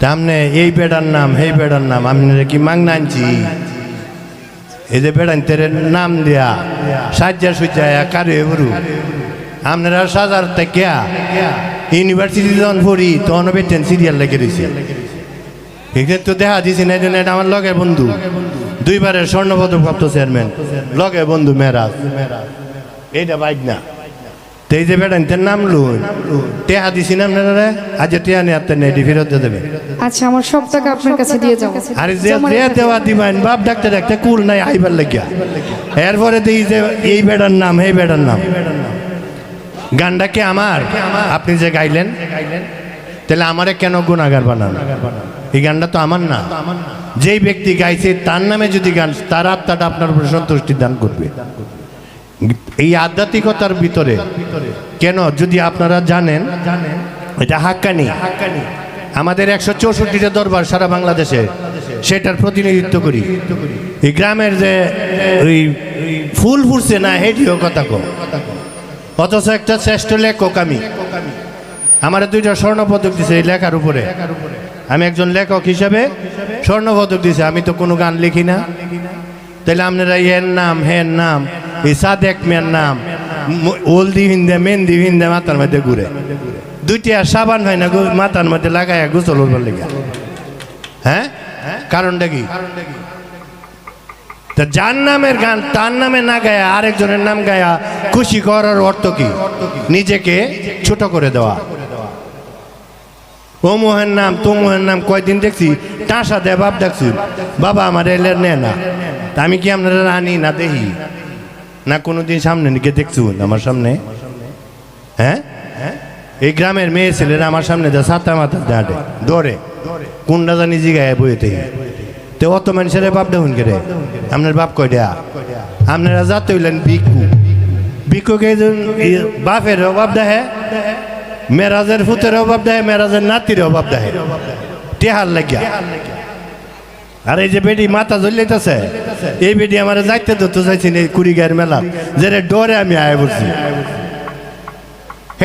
তামনে এই বেড়ার নাম এই বেড়ার নাম আপনারা কি মাংনা আনছি এই যে বেড়াইতে নাম দিয়া সাজ্জা সুজ্জা কারে বরু আপনারা সাজার থেকে ইউনিভার্সিটি যখন পড়ি তখন বেটেন সিরিয়াল লেগে রয়েছে এখানে তো দেখা দিছি না। এই জন্য এটা আমার লগের বন্ধু, দুইবারের স্বর্ণপদক প্রাপ্ত চেয়ারম্যান, লগের বন্ধু মেরাজ, এইটা বাইক না। তো এই যে বেড়াইতের নাম লুন টেহা দিছি না আপনারা, আজ টেহা নিয়ে আপনি নেই ফেরত দেবে। আচ্ছা আমার সব টাকা আপনার কাছে দিয়ে যাও। আরে যে দেওয়া দিবেন বাপ ডাকতে ডাকতে কুল নাই আইবার লাগিয়া। এরপরে দেখি যে এই বেড়ার নাম এই বেড়ার নাম। গানটা কি আমার? আপনি যে গাইলেন তাহলে আমারে কেন গুনাহগার বানান? এই গানটা তো আমার না। যেই ব্যক্তি গাইছে তার নামে যদি গান, তার আত্মাটা আপনার উপরে সন্তুষ্টি দান করবে। এই আধ্যাত্মিকতার ভিতরে কেন যদি আপনারা জানেন এটা হাক্কানি, আমাদের 164টা দরবার সারা বাংলাদেশে, সেটার প্রতিনিধিত্ব করি। এই গ্রামের যে ওই ফুল ফুটছে না হেডিও কথা কো, অথচ একটা শ্রেষ্ঠ লেখক আমি, আমার 2টা স্বর্ণপদক দিছে এই লেখার উপরে। আমি একজন লেখক হিসাবে স্বর্ণপদক দিছে। আমি তো কোনো গান লিখি না। তাহলে আপনারা এর নাম হের নাম, এই সাদেক মেয়ের নাম ওলদি ভিন্দে মেহেন্দি ভিন্দে মাথার মধ্যে ঘুরে, 2টি আর সাবান হয় না মাথার মধ্যে লাগাইয়া গোসল করবার লেগে। হ্যাঁ, কারণটা কি? যার নামের গান তার নামে না গায়া আরেকজনের নাম গায়া খুশি করার অর্থ কি? নিজেকে ছোট করে দেওয়া। ও মোহের নাম তো মোহের নাম কয়দিন দেখছি টাঁসা দেয় বাপ দেখছি, বাবা আমার এলের নে না। তা আমি কি আপনারা আনি না দেখি না? কোনোদিন সামনে নিকে দেখছি আমার সামনে? হ্যাঁ, এই গ্রামের মেয়ে ছেলেরা আমার সামনে যা ছাতা মাথা দাঁড়ে দৌড়ে কোনটা জানি জিগায় বইতে। তো অত মানুষের বাপ দেখুন কে রে? আপনার বাপ কয়টা? আপনারা যাতে হইলেন ভিক্ষু। ভিক্ষুকে বাপের অভাব দেখে, মেরাজের ফুতের অভাব দেখে, মেরাজের নাতির অভাব দেখে টেহার লাগিয়া। আর এই যে বেডি মাথা জ্বলিতেছে, এই বেডি আমার যাইতে ধরতে চাইছি না কুড়িগাঁয়ের মেলা, যে ডরে আমি আয় বলছি।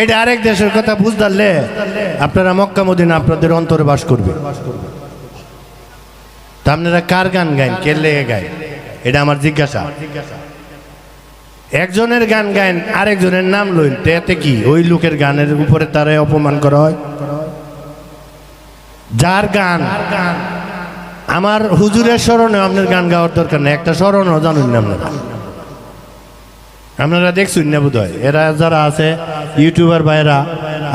এটা আরেক দেশের কথা বুঝতে আপনারা মক্কা মদিনা আপনাদের অন্তরে বাস করবে। তা আপনারা কার গান গাইন, কে লেগে গাইন, এটা আমার জিজ্ঞাসা। একজনের গান গাইন আরেকজনের নাম লইন, এতে কি ওই লোকের গানের উপরে তারা অপমান করা হয়? যার গান আমার হুজুরের স্মরণে আপনার গান গাওয়ার দরকার নেই, একটা স্মরণও জানুন না আপনারা। আপনারা দেখছুন না বোধ হয়, এরা যারা আছে ইউটিউবার ভাইরা,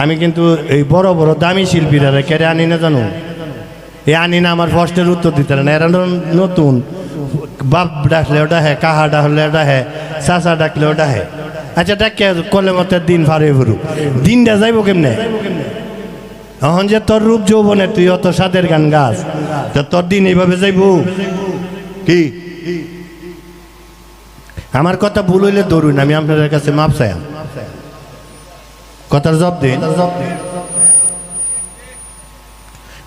আমি কিন্তু এই বড় বড় দামি শিল্পীরা কেড়ে আনি না জানো? এ আনি না আমার প্রশ্নের উত্তর দিতে না। এরা নতুন বাপ ডাকলে ওটা হ্যাঁ, কাহা ডাকলে ওটা হ্যাঁ, চাচা ডাকলে ওটা হ্যাঁ। আচ্ছা ডাকে করলে মতো দিন ফারে ভরু, দিনটা যাইব কেমনে? এখন যে তোর রূপ যৌবনে তুই অত সাদের গান গাছ, তোর দিন এইভাবে যাইব কি? আমার কথা ভুল হইলে ধরুন, আমি আপনাদের কাছে মাপ চাই, কথার জব দিন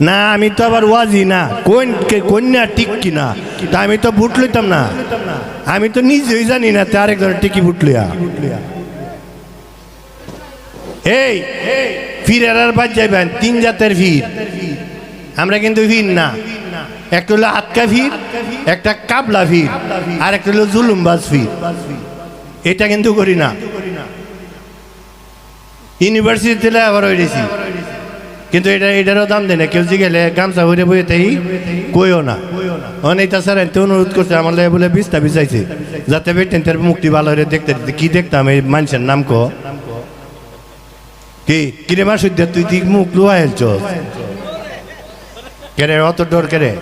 না। আমি তো আবার ওয়াজি না, কন্যা টিক কিনা, তা আমি তো ভুট লইতাম না। আমি তো নিজেই জানি না তে আরেকজনের টিকি ভুট লইয়া। এই ফিরের আর বাদ যাইবেন, 3 জাতের ভিড়। আমরা কিন্তু ভিড় না, একটা হলো আটকা ভিড়, একটা কাবলা ভিড়, আর একটা হলো জুলুমবাজ ভিড়। এটা কিন্তু করি না। ইউনিভার্সিটিতে আবার হয়েছি, কিন্তু এটারও দাম দেয় না। কেউ গেলে গামছা ভরে বইতেই কইও না। অনেক তাছাড়া অনুরোধ করছে আমার বলে বিছটা বিছাইছে যাতে বেটেন মুক্তি ভালো হয়ে দেখতে। কি দেখতাম এই মানুষের নাম কো কি কিরে মাস তুই দিক মুখ লুয়া হেলছ কেরে, অত ডর কেরে?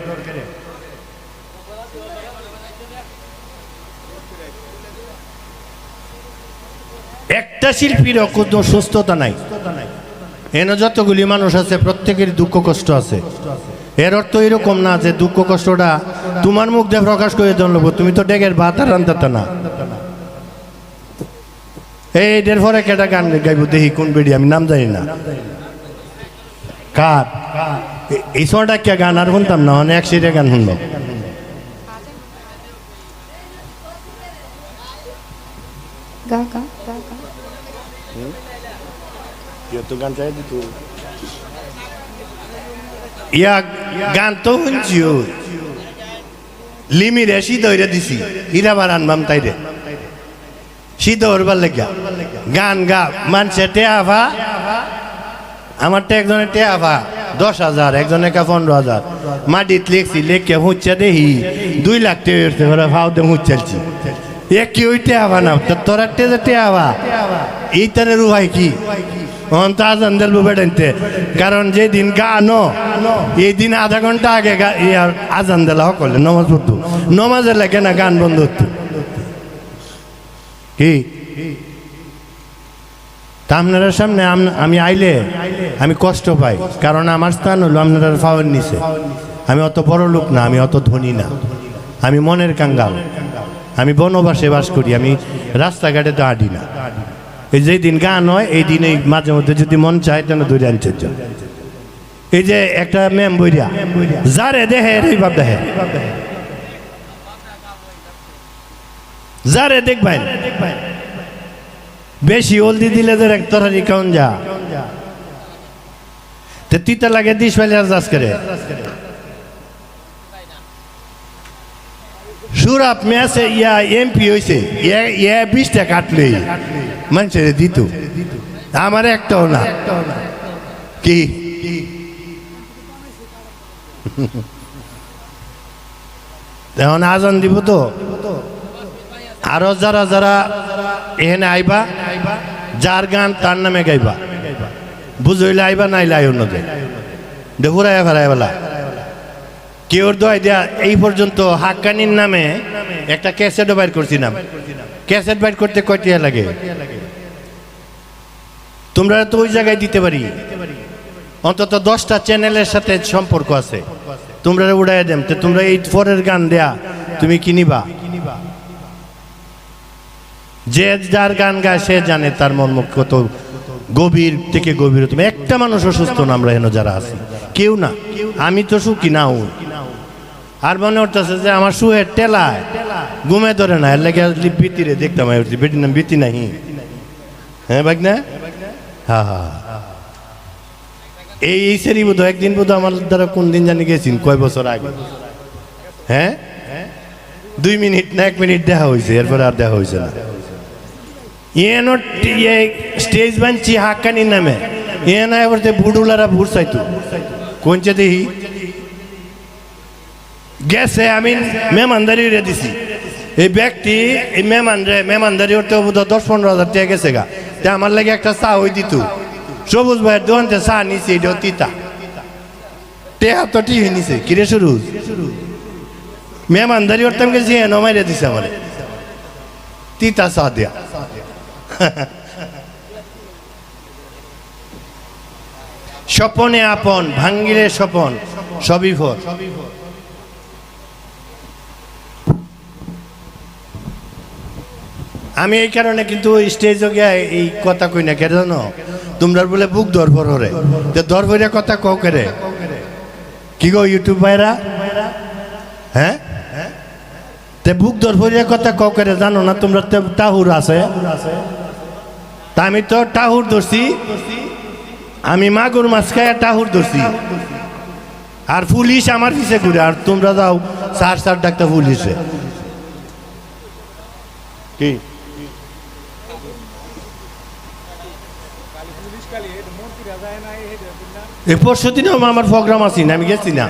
একটা শিল্পীর কোনো সুস্থতা নাই। এনে যতগুলি মানুষ আছে প্রত্যেকের দুঃখ কষ্ট আছে। এর অর্থ এরকম না যে দুঃখ কষ্টটা তোমার মুখ দিয়ে প্রকাশ করে দেবো, তুমি তো ডেকের ভাত আর রান্তাতে না। এইটার পরে কেটা গান গাইব দেখি কোন বেড়ি, আমি নাম জানি না কার। এই সময়টা কে গান আর শুনতাম না, অনেক সিটে গান শুনলো। গান চাই দিত ইয়া গান তো শুনছি ওই লিমিরে শীত হইরে দিছি ইরাবার আনবাম তাইরে শীত হরবার লেগা গান গা মানছে টেয়াভা আমার তো একজনের টেয়াভা 10,000 একজনের 15,000 মাটিত লেখছি লেখে হুঁচা দেহি 2 লাখ টাকা উঠছে ওরা ভাও দে হুঁচালছি এ কি ওই টেয়াভা না তোরা টেয়াভা এই তারে রুহাই কি অন্ত আজান দেব বেড়াইতে কারণ যেদিন গানো এই দিন আধা ঘন্টা আগে আজান দেলা করলে নমাজ পড়তো নমাজের লাগে না গান বন্ধ হতো কি তা আপনার সামনে আমি আইলে আমি কষ্ট পাই কারণ আমার স্থান হলো আপনারা ফাওয়ার নিচে আমি অত বড় লোক না আমি অত ধনী না আমি মনের কাঙ্গাল আমি বনবাসে বাস করি আমি রাস্তাঘাটে তো হাঁটি না এই যে দিন গান হয় এই দিন এই মাঝে মধ্যে যদি মন চায় তেন ধরে আনছে এই যে একটা ম্যাম বইরা যারে দেহে এই ভাব দেখে যারে দেখবেন বেশি হলদি দিলে যে এক তরারি কাউন যা তে তিতা লাগে দিস ফেলে আর যাস করে সুরাপ মেসে ইয়া এমপি হয়েছে ইয়া 20টা কাটলে মানুষের দিত আমার একটাও না কি এখন আজান দিব তো আরো যারা যারা এখানে আইবা যার গান তার নামে গাইবা বুঝইলে আইবা নাইলে আইও না দেখুরাই ফেরাই বেলা কেউর দোয়াই দেয়া এই পর্যন্ত হাক্কানির নামে একটা ক্যাসেটও বাইর করছিলাম ক্যাসেট বাইর করতে কয়টিয়া লাগে তোমরা তো ওই জায়গায় দিতে পারি অন্তত 10টা চ্যানেলের সাথে সম্পর্ক আছে তোমরা উড়াই দেম তো তোমরা এই ফরের গান দেয়া তুমি কিনিবা যে যার গান গায় সে জানে তার মন কত গভীর থেকে গভীর তুমি একটা মানুষ অসুস্থ না আমরা এখানে যারা আছি কেউ না আমি তো সুখী নাও আর মনে হচ্ছে যে আমার সুহের টেলায় ঘুমে ধরে না এর লাগে বিতিরে দেখতাম বেটির নাম বিতি নাহি হ্যাঁ ভাই না হ্যাঁ হ্যাঁ এই সেরি বোধ একদিন বোধ আমার দ্বারা কোন দিন জানি গেছেন কয় বছর আগে হ্যাঁ 2 মিনিট না 1 মিনিট দেখা হয়েছে এরপরে আর দেখা হয়েছে না স্টেজ বানছি হাক্কানির নামে না এবার বুড়ুলারা ভুর চাইতো কোনছে দেখি গেছে আমি মেহমানদারি রে দিছি এই ব্যক্তি এই মেহমানদারি ওর তো 10-15 হাজার টাকা গেছে গা তা আমার লাগে একটা চা হই দিত সবুজ ভাইয়ের দোকানতে চা নিছি এটাও তিতা টেহা তো টি নিছে কিরে শুরু মেহমানদারি ওর তেমন গেছি এনো মাইরে দিছে আমার তিতা চা দেয়া স্বপনে আপন ভাঙ্গিলে স্বপন সবই ভোর আমি এই কারণে কিন্তু স্টেজে গিয়ে এই কথা কই না কেন জানো তোমরা বলে বুক দরবর হরে তো দরবরে কথা কও করে কি গো ইউটিউব ভাইরা হ্যাঁ তে বুক দরবরে কথা কও করে জানো না তোমরা টাহুর আছে তা আমি তো টাহুর ধরছি আমি মাগুর মাছ খায় টাহুর ধরছি আর পুলিশ আমার পিছে ঘুরে আর তোমরা যাও সার ডাক্তার পুলিশে কি এই পরশু দিনেও আমার প্রোগ্রাম আছি না আমি গেছি না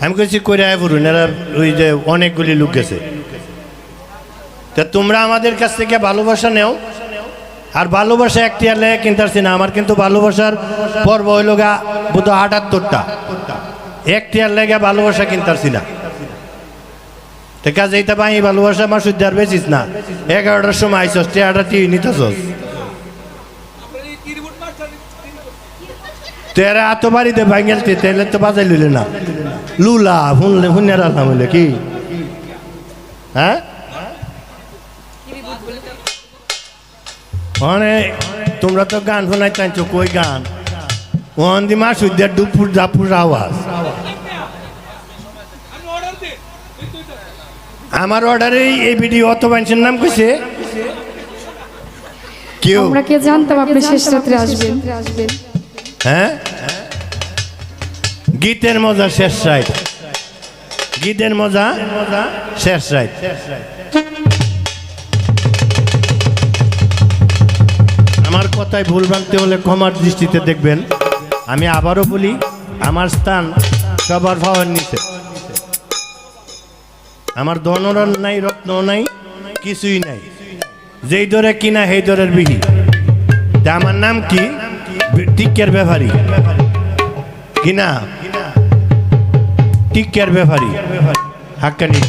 আমি গেছি কইরা পুরুন এরা ওই যে অনেকগুলি লোক গেছে তা তোমরা আমাদের কাছ থেকে ভালোবাসা নেও আর ভালোবাসা একটি আলে কিনতে না আমার কিন্তু ভালোবাসার পর্ব হইল গা বোধ 78টা একটি আর লেগে ভালোবাসা কিনতে না তো কাজে এইটা পাই ভালোবাসা আমার শুদ্ধ আর বেশিস না 11টার সময় আইসস টিয়াটা টি নিতেছস তেরা এত বাড়িতে ভাঙেলতে তেলে তো বাজাই লইলে না লুলা শুনলে শুনে রাখলাম হইলে কি হ্যাঁ মানে তোমরা তো গান শোনাই চাইছো কই গান ওন দি মা শুদ্ধ ডুপুর জাপুর আওয়াজ আমার অর্ডারে এই ভিডিও অত মানুষের নাম কইছে কেউ আমরা কে জানতাম আপনি শেষ রাত্রে আসবেন হ্যাঁ গীতের মজা শেষ রাইট, গীতের মজা শেষ রাইট। আমার কথায় ভুল ভ্রান্তি হলে ক্ষমার দৃষ্টিতে দেখবেন। আমি আবারও বলি, আমার স্থান সবার ভাবের নিচে। আমার ধনরণ নাই, রত্ন নাই, কিছুই নাই। যেই দরে কিনা সেই দরের বিহি। তা আমার নাম কি? টিকের ব্যাপারী কিনা, টিকের ব্যাপারী হাক্কানি।